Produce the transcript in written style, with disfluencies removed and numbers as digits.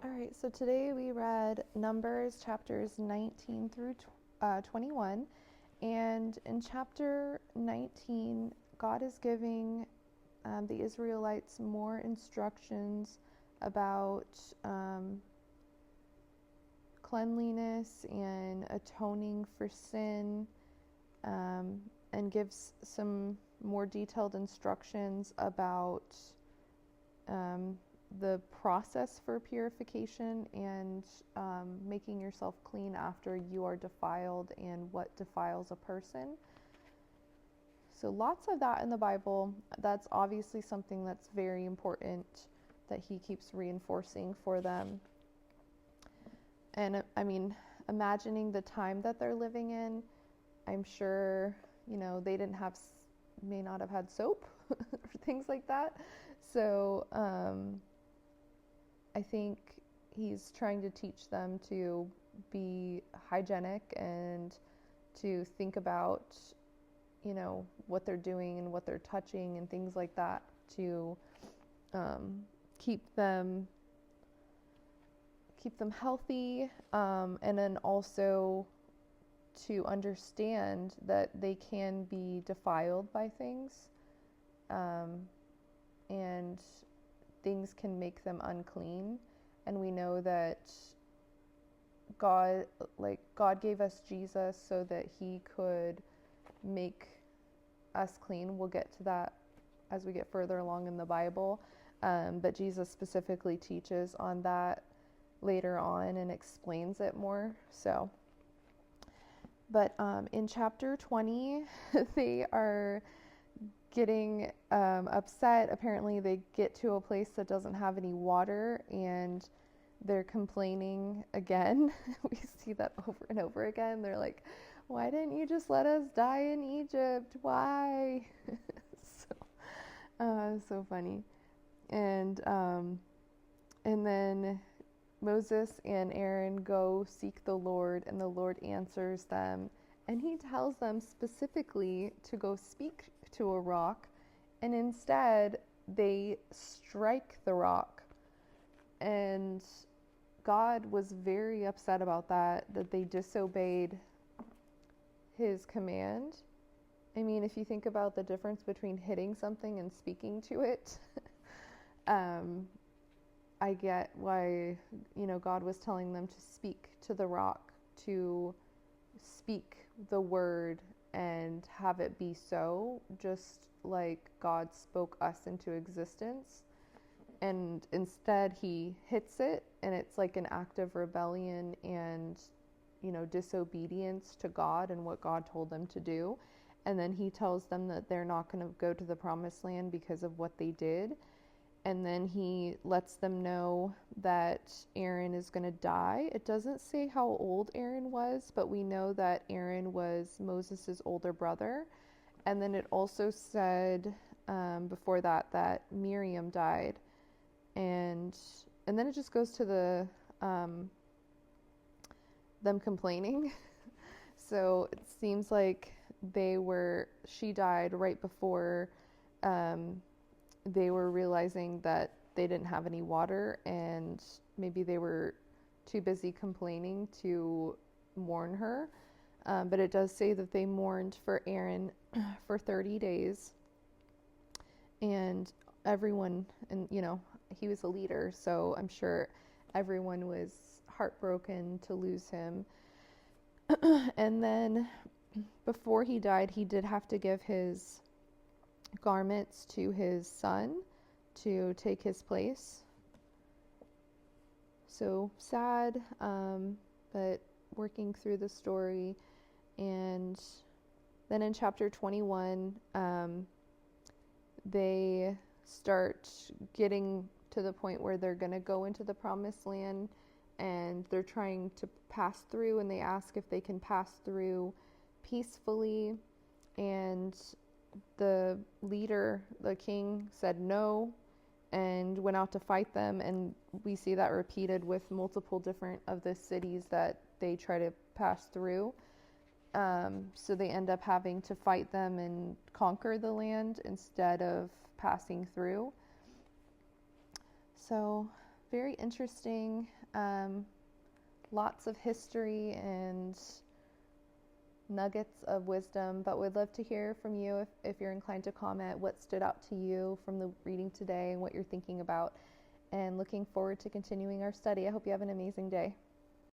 All right, so today we read Numbers chapters 19 through 21. And in chapter 19, God is giving the Israelites more instructions about cleanliness and atoning for sin, and gives some more detailed instructions about the process for purification and making yourself clean after you are defiled and what defiles a person. So, lots of that in the Bible. That's obviously something that's very important that he keeps reinforcing for them. And I mean, imagining the time that they're living in, I'm sure, they didn't have, may not have had soap or things like that. So, I think he's trying to teach them to be hygienic and to think about, what they're doing and what they're touching and things like that to um, keep them healthy, and then also to understand that they can be defiled by things, um, and things can make them unclean. And we know that God gave us Jesus so that he could make us clean. We'll get to that as we get further along in the Bible. But Jesus specifically teaches on that later on and explains it more. So, but in chapter 20, they are getting upset. Apparently, they get to a place that doesn't have any water and they're complaining again. We see that over and over again. They're like, why didn't you just let us die in Egypt? Why? So funny. And then Moses and Aaron go seek the Lord, and the Lord answers them. And he tells them specifically to go speak to a rock, and instead they strike the rock. And God was very upset about that they disobeyed his command. I mean, if you think about the difference between hitting something and speaking to it, I get why, God was telling them to speak to the rock, to speak the word and have it be so, just like God spoke us into existence. And instead, he hits it, and it's like an act of rebellion and, disobedience to God and what God told them to do. And then he tells them that they're not going to go to the promised land because of what they did. And then he lets them know that Aaron is going to die. It doesn't say how old Aaron was, but we know that Aaron was Moses' older brother. And then it also said before that Miriam died. And then it just goes to them complaining. So it seems like she died right before they were realizing that they didn't have any water, and maybe they were too busy complaining to mourn her. But it does say that they mourned for Aaron for 30 days. And everyone, and he was a leader, so I'm sure everyone was heartbroken to lose him. And then before he died, he did have to give his garments to his son to take his place. So sad, but working through the story. And then in chapter 21, they start getting to the point where they're going to go into the promised land, and they're trying to pass through, and they ask if they can pass through peacefully. And the leader, the king, said no and went out to fight them. And we see that repeated with multiple different of the cities that they try to pass through. So they end up having to fight them and conquer the land instead of passing through. So very interesting, lots of history and nuggets of wisdom, but we'd love to hear from you if you're inclined to comment what stood out to you from the reading today and what you're thinking about, and looking forward to continuing our study. I hope you have an amazing day.